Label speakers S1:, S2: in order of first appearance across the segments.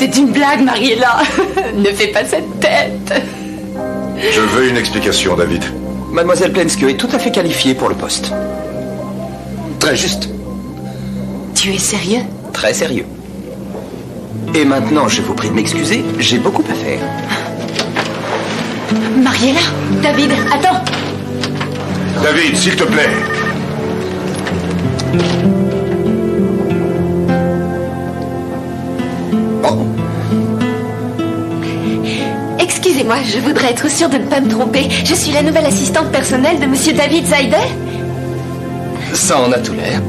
S1: c'est une blague, Mariella. Ne fais pas cette tête.
S2: Je veux une explication, David.
S3: Mademoiselle Plenske est tout à fait qualifiée pour le poste. Très juste.
S1: Tu es sérieux?
S3: Très sérieux. Et maintenant, je vous prie de m'excuser, j'ai beaucoup à faire.
S1: Mariella, David, attends.
S2: David, s'il te plaît.
S3: Oh.
S1: Excusez-moi, je voudrais être sûre de ne pas me tromper. Je suis la nouvelle assistante personnelle de Monsieur David Seidel.
S3: Ça en a tout l'air.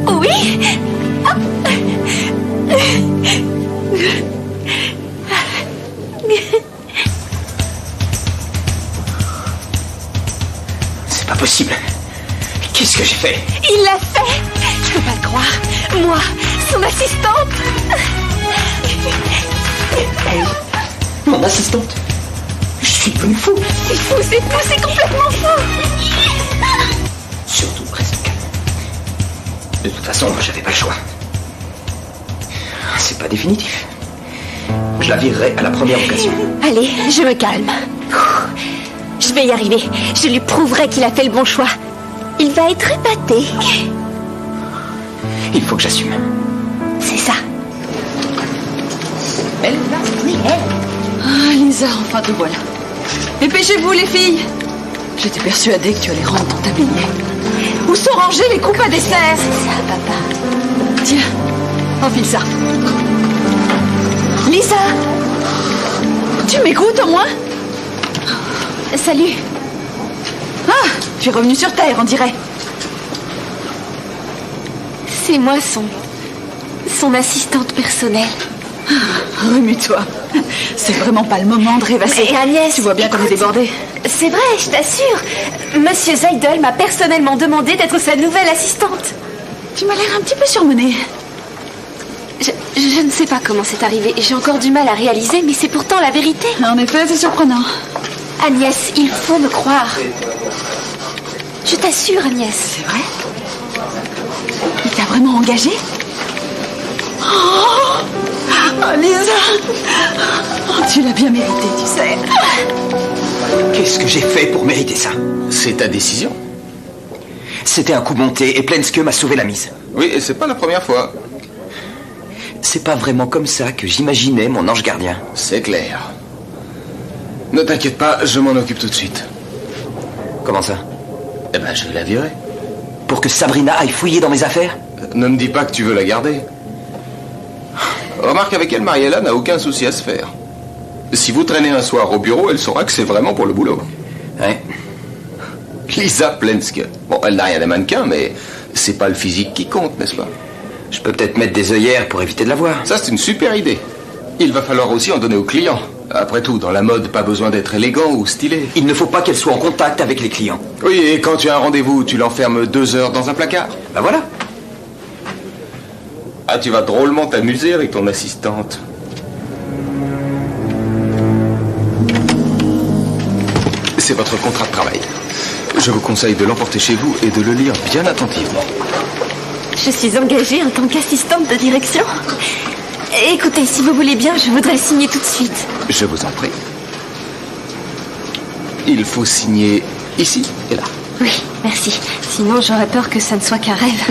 S1: Oui.
S3: C'est pas possible. Qu'est-ce que j'ai fait?
S1: Il l'a fait. Je peux pas le croire. Moi, son assistante.
S3: Mon assistante? Je suis devenu fou.
S1: C'est fou, c'est complètement fou.
S3: Surtout presque. De toute façon, j'avais pas le choix. C'est pas définitif. Je la virerai à la première occasion.
S1: Allez, je me calme. Je vais y arriver. Je lui prouverai qu'il a fait le bon choix. Il va être épaté.
S3: Il faut que j'assume.
S1: C'est ça.
S3: Elle?
S1: Oui, elle.
S4: Ah, Lisa, enfin te voilà. Dépêchez-vous, les filles. J'étais persuadée que tu allais rendre ton tablier. Où sont rangées les coupes à dessert?
S1: C'est ça, papa.
S4: Tiens, enfile ça.
S1: Lisa!
S4: Tu m'écoutes au moins?
S1: Salut.
S4: Ah, tu es revenue sur Terre, on dirait.
S1: C'est moi son assistante personnelle.
S4: Remue-toi. C'est vraiment pas le moment de rêvasser.
S1: Mais Agnès,
S4: tu vois bien qu'on est débordé.
S1: C'est vrai, je t'assure. Monsieur Seidel m'a personnellement demandé d'être sa nouvelle assistante.
S4: Tu m'as l'air un petit peu surmenée.
S1: Je ne sais pas comment c'est arrivé. J'ai encore du mal à réaliser, mais c'est pourtant la vérité.
S4: En effet, c'est surprenant.
S1: Agnès, il faut me croire. Je t'assure, Agnès.
S4: C'est vrai? Il t'a vraiment engagée? Oh, Lisa! Oh, tu l'as bien mérité, tu sais.
S3: Qu'est-ce que j'ai fait pour mériter ça? C'est ta décision. C'était un coup monté et Plenske m'a sauvé la mise.
S5: Oui, et c'est pas la première fois.
S3: C'est pas vraiment comme ça que j'imaginais mon ange gardien.
S5: C'est clair. Ne t'inquiète pas, je m'en occupe tout de suite.
S3: Comment ça?
S5: Eh ben, je vais la virer.
S3: Pour que Sabrina aille fouiller dans mes affaires?
S5: Ne me dis pas que tu veux la garder. Remarque, avec elle, Mariella n'a aucun souci à se faire. Si vous traînez un soir au bureau, elle saura que c'est vraiment pour le boulot.
S3: Ouais.
S5: Lisa Plenske. Bon, elle n'a rien à mannequin, mais c'est pas le physique qui compte, n'est-ce pas?
S3: Je peux peut-être mettre des œillères pour éviter de la voir.
S5: Ça, c'est une super idée. Il va falloir aussi en donner aux clients. Après tout, dans la mode, pas besoin d'être élégant ou stylé.
S3: Il ne faut pas qu'elle soit en contact avec les clients.
S5: Oui, et quand tu as un rendez-vous, tu l'enfermes 2 heures dans un placard.
S3: Ben voilà.
S5: Ah, tu vas drôlement t'amuser avec ton assistante. C'est votre contrat de travail. Je vous conseille de l'emporter chez vous et de le lire bien attentivement.
S1: Je suis engagée en tant qu'assistante de direction. Écoutez, si vous voulez bien, je voudrais le signer tout de suite.
S5: Je vous en prie. Il faut signer ici et là.
S1: Oui, merci. Sinon, j'aurais peur que ça ne soit qu'un rêve.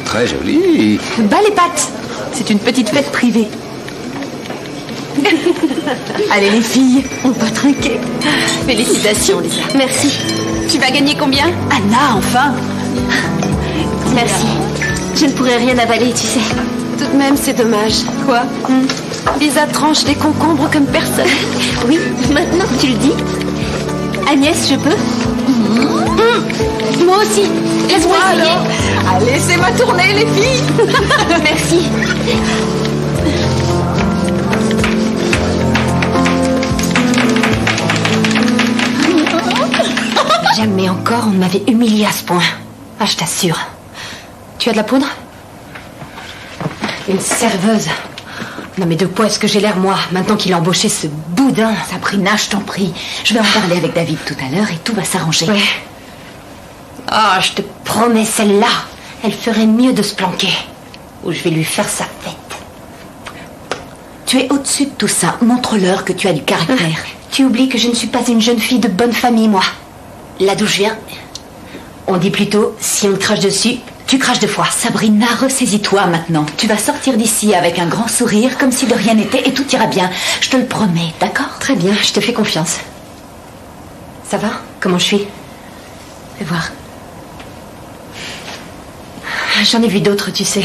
S5: Très joli.
S4: Bas les pattes. C'est une petite fête privée. Allez les filles, on va trinquer.
S1: Félicitations, Lisa. Merci. Tu vas gagner combien?
S4: Anna, enfin.
S1: Merci. Je ne pourrais rien avaler, tu sais. Tout de même, c'est dommage.
S4: Quoi?
S1: Lisa tranche des concombres comme personne. Oui, maintenant que tu le dis. Agnès, je peux? Moi aussi. Laisse-moi essayer.
S4: Alors, allez, laissez-moi tourner les filles.
S1: Merci. Jamais encore on m'avait humilié à ce point. Ah, je t'assure. Tu as de la poudre? Une serveuse. Non mais de quoi est-ce que j'ai l'air, moi, maintenant qu'il a embauché ce boudin?
S4: Sabrina, je t'en prie. Je vais en parler avec David tout à l'heure et tout va s'arranger.
S1: Ouais. Ah, je te promets, celle-là, elle ferait mieux de se planquer.
S6: ou je vais lui faire sa fête. Tu es au-dessus de tout ça. Montre-leur que tu as du caractère.
S1: Tu oublies que je ne suis pas une jeune fille de bonne famille, moi.
S6: Là d'où je viens, on dit plutôt, si on te crache dessus, tu craches 2 fois. Sabrina, ressaisis-toi maintenant. Tu vas sortir d'ici avec un grand sourire, comme si de rien n'était, et tout ira bien. Je te le promets, d'accord?
S1: Très bien, je te fais confiance. Ça va? Comment je suis? Fais voir. J'en ai vu d'autres, tu sais.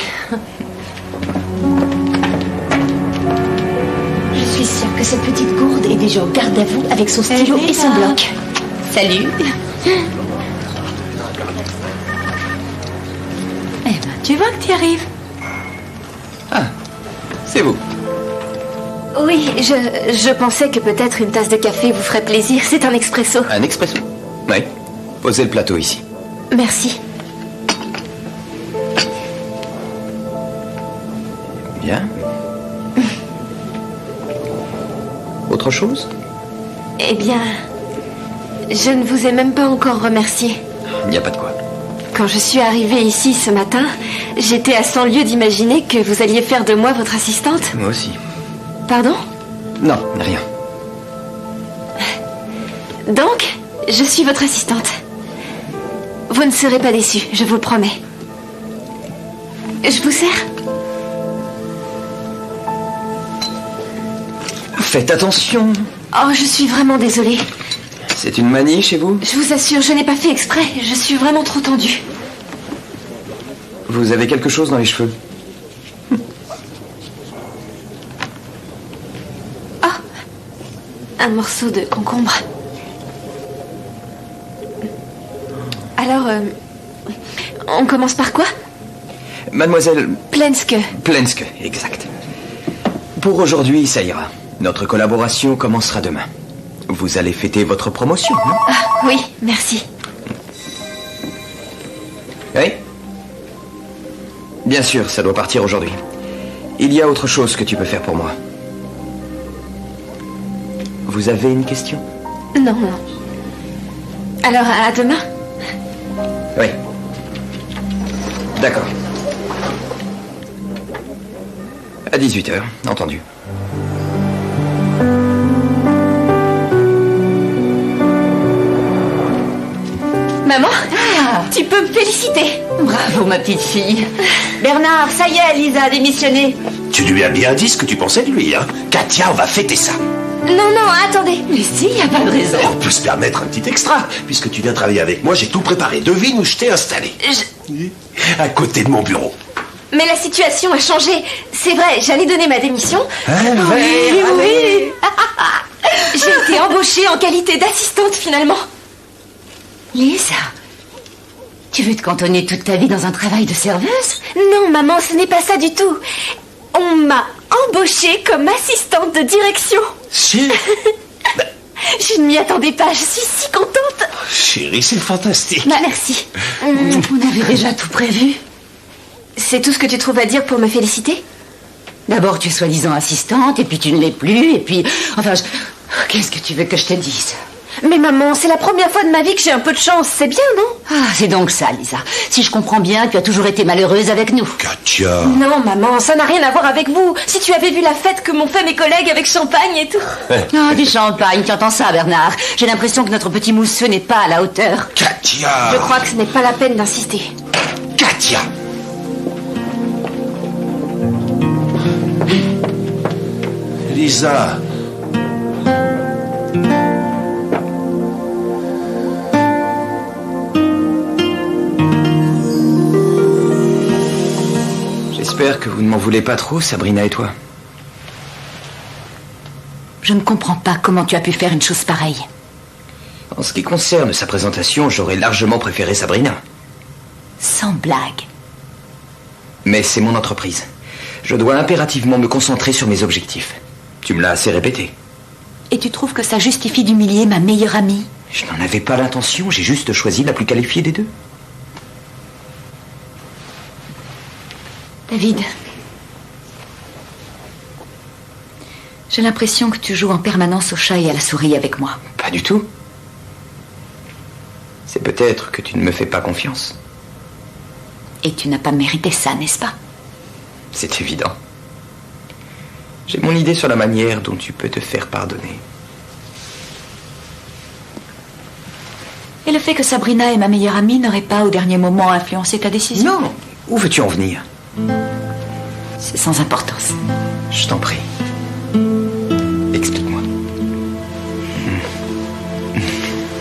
S1: Je suis sûre que cette petite gourde est déjà au garde à vous avec son stylo et son bloc.
S6: Salut. Eh ben, tu vois que tu y arrives.
S5: Ah, c'est vous.
S1: Oui, je pensais que peut-être une tasse de café vous ferait plaisir. C'est un expresso.
S3: Un expresso? Oui. Posez le plateau ici.
S1: Merci.
S3: Bien. Autre chose?
S1: Eh bien, je ne vous ai même pas encore remercié.
S3: Il n'y a pas de quoi.
S1: Quand je suis arrivée ici ce matin, j'étais à 100 lieues d'imaginer que vous alliez faire de moi votre assistante.
S3: Moi aussi.
S1: Pardon?
S3: Non, rien.
S1: Donc, je suis votre assistante. Vous ne serez pas déçus, je vous le promets. Je vous sers?
S3: Faites attention.
S1: Oh, je suis vraiment désolée.
S3: C'est une manie chez vous?
S1: Je vous assure, je n'ai pas fait exprès. Je suis vraiment trop tendue.
S3: Vous avez quelque chose dans les cheveux?
S1: Oh, un morceau de concombre. Alors, on commence par quoi?
S3: Mademoiselle
S1: Plenske.
S3: Plenske, exact. Pour aujourd'hui, ça ira. Notre collaboration commencera demain. Vous allez fêter votre promotion, non?
S1: Ah, oui, merci.
S3: Oui? Bien sûr, ça doit partir aujourd'hui. Il y a autre chose que tu peux faire pour moi. Vous avez une question?
S1: Non, non. Alors, à demain?
S3: Oui. D'accord. À 18h, entendu.
S1: Maman, tu peux me féliciter.
S6: Bravo, ma petite fille. Bernard, ça y est, Lisa a démissionné.
S7: Tu lui as bien dit ce que tu pensais de lui, hein? Katia, on va fêter ça.
S1: Non, non, attendez.
S6: Mais si, y a pas de raison.
S7: On peut se permettre un petit extra. Puisque tu viens travailler avec moi, j'ai tout préparé. Devine où je t'ai installé. À côté de mon bureau.
S1: Mais la situation a changé. C'est vrai, j'allais donner ma démission.
S6: Oui.
S1: J'ai été embauchée en qualité d'assistante finalement.
S6: Lisa, tu veux te cantonner toute ta vie dans un travail de serveuse?
S1: Non, maman, ce n'est pas ça du tout. On m'a embauchée comme assistante de direction.
S7: Si.
S1: Je ne m'y attendais pas, je suis si contente.
S7: Chérie, c'est fantastique.
S1: Merci.
S6: On avait déjà tout prévu.
S1: C'est tout ce que tu trouves à dire pour me féliciter?
S6: D'abord, tu es soi-disant assistante, et puis tu ne l'es plus, et puis... Enfin, qu'est-ce que tu veux que je te dise?
S1: Mais maman, c'est la première fois de ma vie que j'ai un peu de chance, c'est bien, non?
S6: Ah, c'est donc ça, Lisa. Si je comprends bien, tu as toujours été malheureuse avec nous.
S7: Katia.
S1: Non, maman, ça n'a rien à voir avec vous. Si tu avais vu la fête que m'ont fait mes collègues avec champagne et tout.
S6: Ah, du champagne, tu entends ça, Bernard? J'ai l'impression que notre petit mousseux n'est pas à la hauteur.
S7: Katia.
S1: Je crois que ce n'est pas la peine d'insister.
S7: Katia. Lisa.
S3: J'espère que vous ne m'en voulez pas trop, Sabrina et toi.
S6: Je ne comprends pas comment tu as pu faire une chose pareille.
S3: En ce qui concerne sa présentation, j'aurais largement préféré Sabrina.
S6: Sans blague.
S3: Mais c'est mon entreprise. Je dois impérativement me concentrer sur mes objectifs. Tu me l'as assez répété.
S6: Et tu trouves que ça justifie d'humilier ma meilleure amie?
S3: Je n'en avais pas l'intention, j'ai juste choisi la plus qualifiée des deux.
S6: David, j'ai l'impression que tu joues en permanence au chat et à la souris avec moi.
S3: Pas du tout. C'est peut-être que tu ne me fais pas confiance.
S6: Et tu n'as pas mérité ça, n'est-ce pas?
S3: C'est évident. J'ai mon idée sur la manière dont tu peux te faire pardonner.
S6: Et le fait que Sabrina est ma meilleure amie n'aurait pas au dernier moment influencé ta décision?
S3: Non. Où veux-tu en venir?
S6: C'est sans importance.
S3: Je t'en prie. Explique-moi.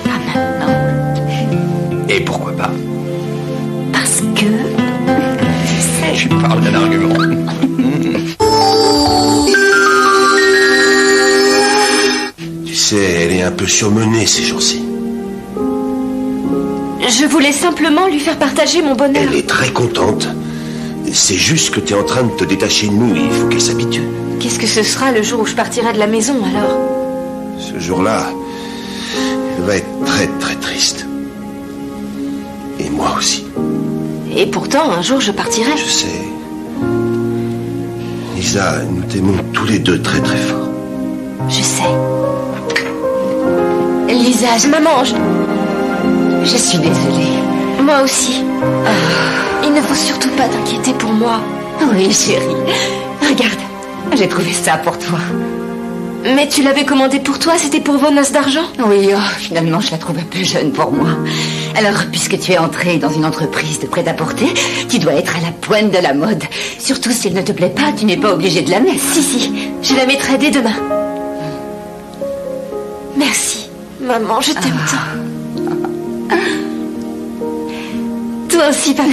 S6: Pas maintenant.
S3: Et pourquoi pas?
S6: Parce que... Je sais.
S3: Tu parles d'un argument.
S7: Tu sais, elle est un peu surmenée ces jours-ci.
S1: Je voulais simplement lui faire partager mon bonheur.
S7: Elle est très contente. C'est juste que t'es en train de te détacher de nous et il faut qu'elle s'habitue.
S1: Qu'est-ce que ce sera le jour où je partirai de la maison, alors?
S7: Ce jour-là, elle va être très très triste. Et moi aussi.
S1: Et pourtant, un jour, je partirai.
S7: Je sais. Lisa, nous t'aimons tous les deux très très fort.
S1: Je sais. Lisa, maman, je suis désolée. Moi aussi. Il ne faut surtout pas t'inquiéter pour moi.
S6: Oui, chérie. Regarde, j'ai trouvé ça pour toi.
S1: Mais tu l'avais commandé pour toi, c'était pour vos noces d'argent?
S6: Oui, finalement, je la trouve un peu jeune pour moi. Alors, puisque tu es entrée dans une entreprise de prêt-à-porter, tu dois être à la pointe de la mode. Surtout si elle ne te plaît pas, tu n'es pas obligée de la mettre.
S1: Si, je la mettrai dès demain. Merci, maman, je t'aime tant. Toi aussi, papa.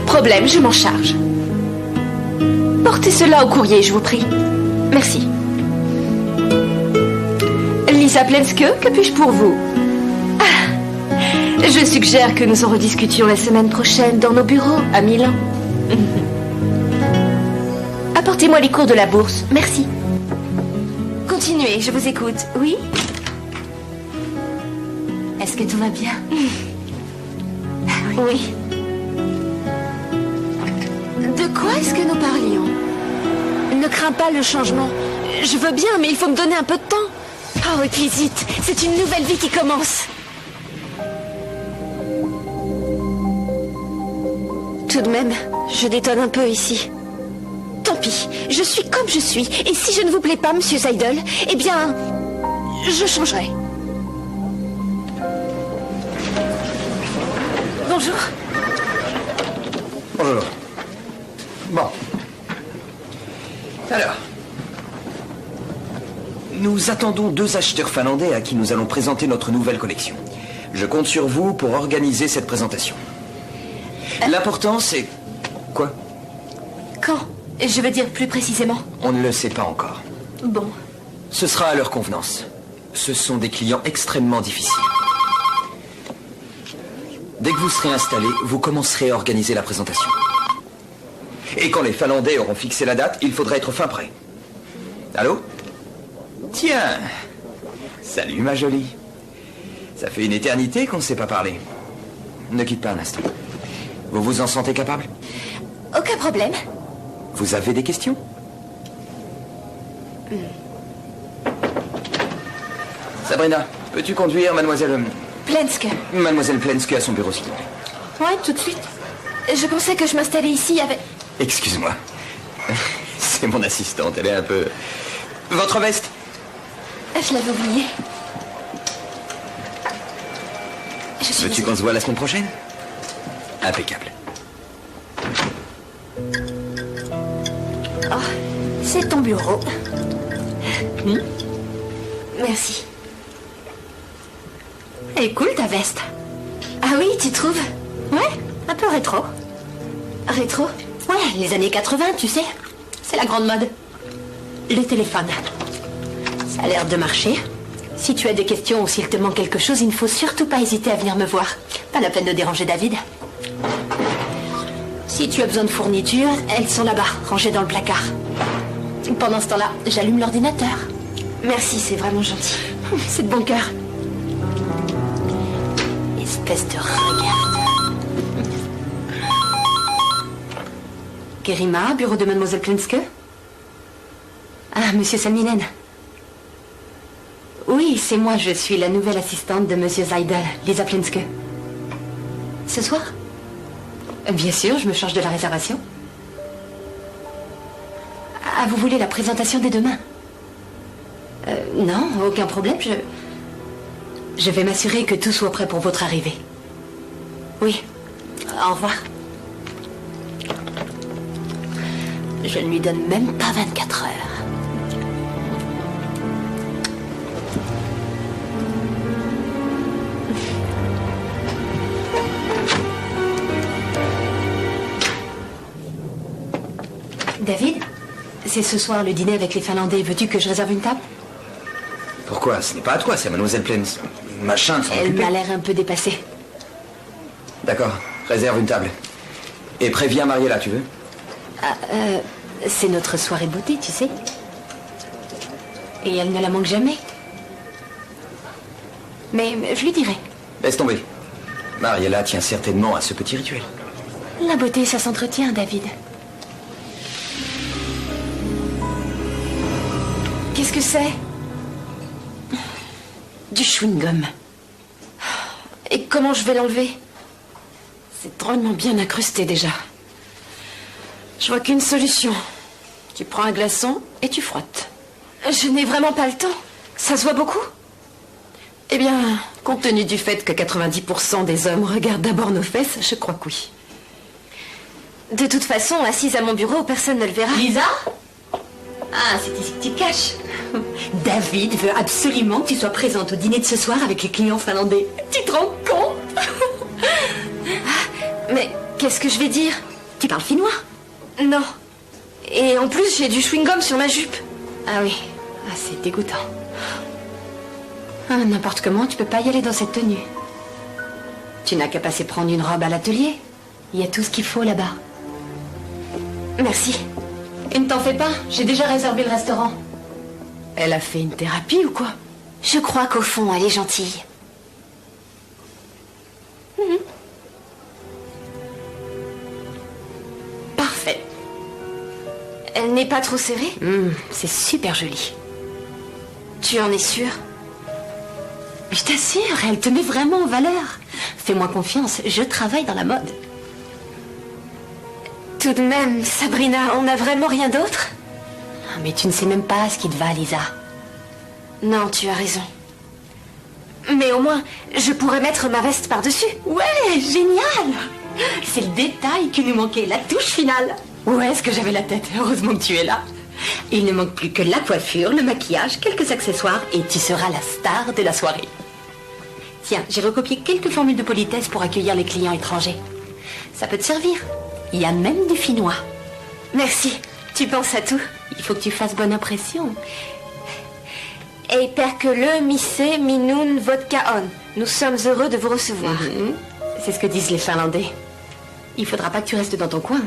S1: Problème, je m'en charge. Portez cela au courrier, je vous prie. Merci. Lisa Plenske, que puis-je pour vous? Je suggère que nous en rediscutions la semaine prochaine dans nos bureaux à Milan. Apportez-moi les cours de la bourse, merci. Continuez, je vous écoute. Oui?
S6: Est-ce que tout va bien?
S1: Oui. De quoi est-ce que nous parlions? Ne crains pas le changement. Je veux bien, mais il faut me donner un peu de temps. Oh, et puis vite, c'est une nouvelle vie qui commence. Tout de même, je détonne un peu ici. Tant pis, je suis comme je suis. Et si je ne vous plais pas, monsieur Seidel, eh bien, je changerai. Bonjour.
S3: Bonjour. Bon. Alors. Nous attendons 2 acheteurs finlandais à qui nous allons présenter notre nouvelle collection. Je compte sur vous pour organiser cette présentation. L'important, c'est... Quoi?
S1: Quand? Je veux dire plus précisément.
S3: On ne le sait pas encore.
S1: Bon.
S3: Ce sera à leur convenance. Ce sont des clients extrêmement difficiles. Dès que vous serez installés, vous commencerez à organiser la présentation. Et quand les Finlandais auront fixé la date, il faudra être fin prêt. Allô? Tiens. Salut, ma jolie. Ça fait une éternité qu'on ne s'est pas parlé. Ne quitte pas un instant. Vous vous en sentez capable?
S1: Aucun problème.
S3: Vous avez des questions? Sabrina, peux-tu conduire mademoiselle...
S1: Plenske.
S3: Mademoiselle Plenske à son bureau, s'il vous plaît.
S1: Ouais, tout de suite. Je pensais que je m'installais ici avec...
S3: Excuse-moi. C'est mon assistante, elle est un peu... Votre veste?
S1: Je l'avais oublié.
S3: Veux-tu qu'on se voit la semaine prochaine? Impeccable.
S1: Oh, c'est ton bureau. Merci.
S6: Elle est cool, ta veste.
S1: Ah oui, tu trouves?
S6: Ouais, un peu rétro.
S1: Rétro?
S6: Ouais, les années 80, tu sais. C'est la grande mode. Le téléphone. Ça a l'air de marcher. Si tu as des questions ou s'il te manque quelque chose, il ne faut surtout pas hésiter à venir me voir. Pas la peine de déranger David. Si tu as besoin de fournitures, elles sont là-bas, rangées dans le placard. Pendant ce temps-là, j'allume l'ordinateur.
S1: Merci, c'est vraiment gentil.
S6: C'est de bon cœur. Espèce de regarde. Kerima, bureau de Mademoiselle Plenske. Ah, Monsieur Salminen. Oui, c'est moi, je suis la nouvelle assistante de Monsieur Zaidel, Lisa Plenske. Ce soir? Bien sûr, je me charge de la réservation. Ah, vous voulez la présentation dès demain? Non, aucun problème, je vais m'assurer que tout soit prêt pour votre arrivée. Oui, au revoir. Je ne lui donne même pas 24 heures. David, c'est ce soir le dîner avec les Finlandais. Veux-tu que je réserve une table?
S3: Pourquoi? Ce n'est pas à toi, c'est à Mademoiselle Plens. Machin de s'en
S6: Elle
S3: occuper.
S6: m'a l'air un peu dépassée.
S3: D'accord, réserve une table. Et préviens Mariella, tu veux?
S6: C'est notre soirée de beauté, tu sais. Et elle ne la manque jamais. Mais je lui dirai.
S3: Laisse tomber. Mariella tient certainement à ce petit rituel.
S6: La beauté, ça s'entretient, David. Qu'est-ce que c'est? Du chewing-gum.
S1: Et comment je vais l'enlever? C'est drôlement bien incrusté déjà. Je vois qu'une solution. Tu prends un glaçon et tu frottes. Je n'ai vraiment pas le temps. Ça se voit beaucoup? Eh bien, compte tenu du fait que 90% des hommes regardent d'abord nos fesses, je crois que oui. De toute façon, assise à mon bureau, personne ne le verra.
S6: Lisa? Ah, c'est ici que tu te caches. David veut absolument que tu sois présente au dîner de ce soir avec les clients finlandais. Tu te rends compte?
S1: Mais qu'est-ce que je vais dire?
S6: Tu parles finnois?
S1: Non. Et en plus, j'ai du chewing-gum sur ma jupe.
S6: Ah oui, ah, c'est dégoûtant. Ah, n'importe comment, tu peux pas y aller dans cette tenue. Tu n'as qu'à passer prendre une robe à l'atelier. Il y a tout ce qu'il faut là-bas.
S1: Merci.
S6: Et ne t'en fais pas, j'ai déjà réservé le restaurant. Elle a fait une thérapie ou quoi?
S1: Je crois qu'au fond, elle est gentille. Parfait. Elle n'est pas trop serrée?
S6: C'est super joli.
S1: Tu en es sûre?
S6: Je t'assure, elle te met vraiment en valeur. Fais-moi confiance, je travaille dans la mode.
S1: Tout de même, Sabrina, on n'a vraiment rien d'autre?
S6: Mais tu ne sais même pas ce qui te va, Lisa.
S1: Non, tu as raison. Mais au moins, je pourrais mettre ma veste par-dessus.
S6: Ouais, génial! C'est le détail qui nous manquait, la touche finale. Où est-ce que j'avais la tête? Heureusement que tu es là. Il ne manque plus que la coiffure, le maquillage, quelques accessoires et tu seras la star de la soirée. Tiens, j'ai recopié quelques formules de politesse pour accueillir les clients étrangers. Ça peut te servir. Il y a même du finnois.
S1: Merci, tu penses à tout.
S6: Il faut que tu fasses bonne impression.
S1: Et perkele, misse, minun, vodka on. Nous sommes heureux de vous recevoir.
S6: C'est ce que disent les Finlandais. Il faudra pas que tu restes dans ton coin.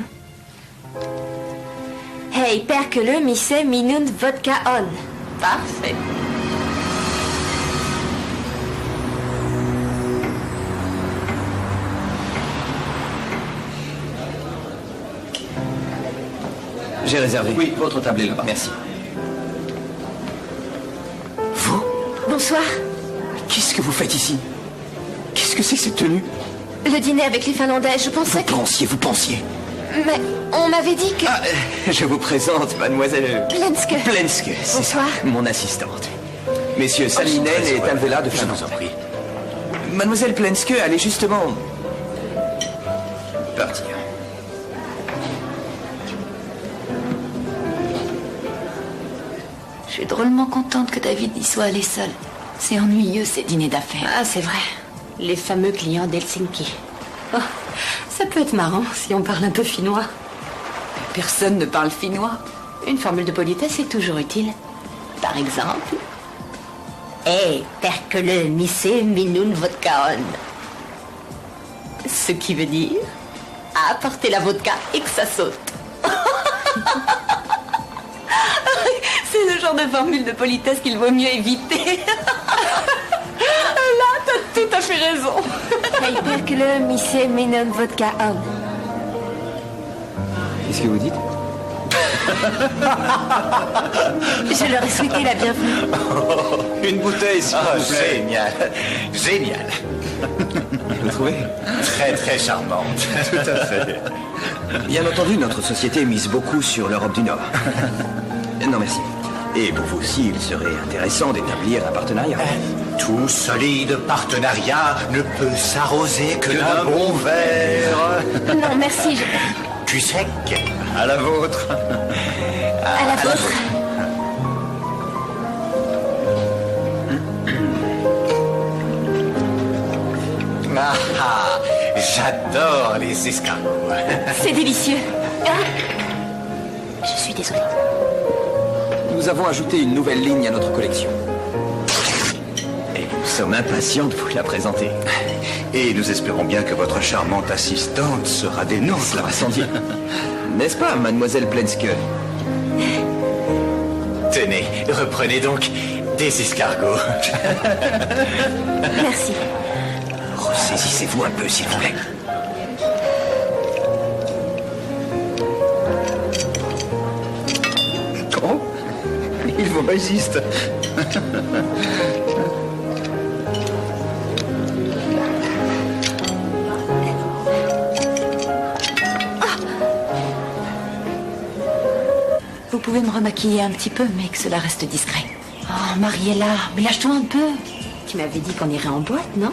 S1: Hey, perkele, misse, minun, vodka on.
S6: Parfait.
S3: J'ai réservé.
S5: Oui, votre table est là-bas.
S3: Merci.
S5: Vous?
S1: Bonsoir.
S3: Qu'est-ce que vous faites ici? Qu'est-ce que c'est que cette tenue?
S1: Le dîner avec les Finlandais, je pensais que...
S3: Vous pensiez.
S1: Mais on m'avait dit que...
S3: Ah, je vous présente Mademoiselle...
S1: Plenske.
S3: Plenske, c'est ça,
S1: Bonsoir.
S3: mon assistante. Messieurs Salminen et Alvela de Finlande.
S7: Je vous en prie.
S3: Mademoiselle Plenske allait justement... partir.
S6: Je suis drôlement contente que David y soit allé seul. C'est ennuyeux ces dîners d'affaires. Ah, c'est vrai. Les fameux clients d'Helsinki. Oh, ça peut être marrant si on parle un peu finnois. Personne ne parle finnois. Une formule de politesse est toujours utile. Par exemple... Hey, perkele, misse, minun, vodka on. Ce qui veut dire... apporter la vodka et que ça saute. C'est le genre de formule de politesse qu'il vaut mieux éviter. Là, t'as tout
S1: T'as fait raison.
S8: Hyperculum mise minum vodka homme.
S3: Qu'est-ce que vous dites?
S8: Je leur ai souhaité la bienvenue.
S7: Une bouteille, s'il vous plaît.
S9: Génial. Génial.
S3: Vous trouvez?
S9: Très, très charmante.
S7: Tout à fait.
S3: Bien entendu, notre société mise beaucoup sur l'Europe du Nord. Non, merci. Et pour vous aussi, il serait intéressant d'établir un partenariat.
S9: Tout solide partenariat ne peut s'arroser que d'un bon verre.
S8: Non, merci.
S9: Tu sec. À la vôtre.
S8: À la vôtre.
S9: Ah, j'adore les escargots.
S8: C'est délicieux. Ah, je suis désolée.
S3: Nous avons ajouté une nouvelle ligne à notre collection. Et nous sommes impatients de vous la présenter.
S9: Et nous espérons bien que votre charmante assistante sera des nôtres.
S3: Cela va sans dire. N'est-ce pas, mademoiselle Plenske?
S9: Tenez, reprenez donc des escargots.
S8: Merci.
S9: Ressaisissez-vous un peu, s'il vous plaît.
S3: Oh, il vous résiste.
S6: Vous pouvez me remaquiller un petit peu, mais que cela reste discret. Oh, Mariella, mais lâche-toi un peu. Tu m'avais dit qu'on irait en boîte, non?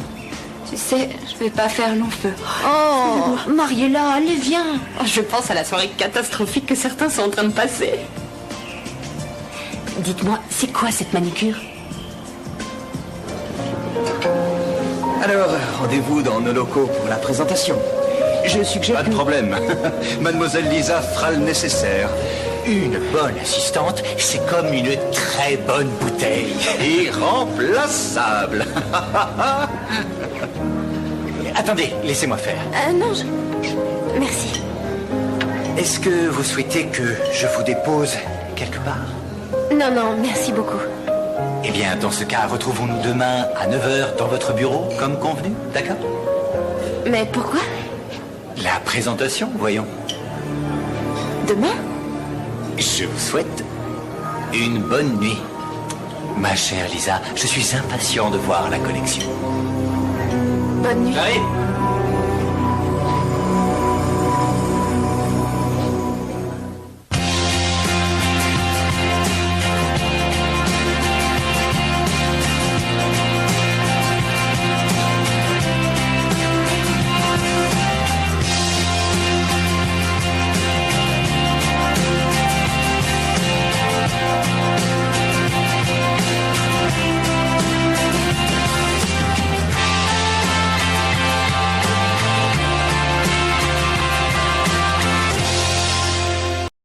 S6: Tu sais, je vais pas faire long feu.
S8: Oh, Mariella, allez, viens.
S1: Oh, je pense à la soirée catastrophique que certains sont en train de passer.
S6: Dites-moi, c'est quoi cette manucure?
S3: Alors, rendez-vous dans nos locaux pour la présentation. Je suggère
S9: Pas de problème. Mademoiselle Lisa fera le nécessaire. Une bonne assistante, c'est comme une très bonne bouteille. Irremplaçable. Attendez, laissez-moi faire.
S8: Non, merci.
S9: Est-ce que vous souhaitez que je vous dépose quelque part?
S8: Non, non, merci beaucoup.
S9: Eh bien, dans ce cas, retrouvons-nous demain à 9h dans votre bureau, comme convenu, d'accord?
S8: Mais pourquoi?
S9: La présentation, voyons.
S8: Demain?
S9: Je vous souhaite une bonne nuit. Ma chère Lisa, je suis impatient de voir la collection.
S8: Bonne nuit.
S9: J'arrive.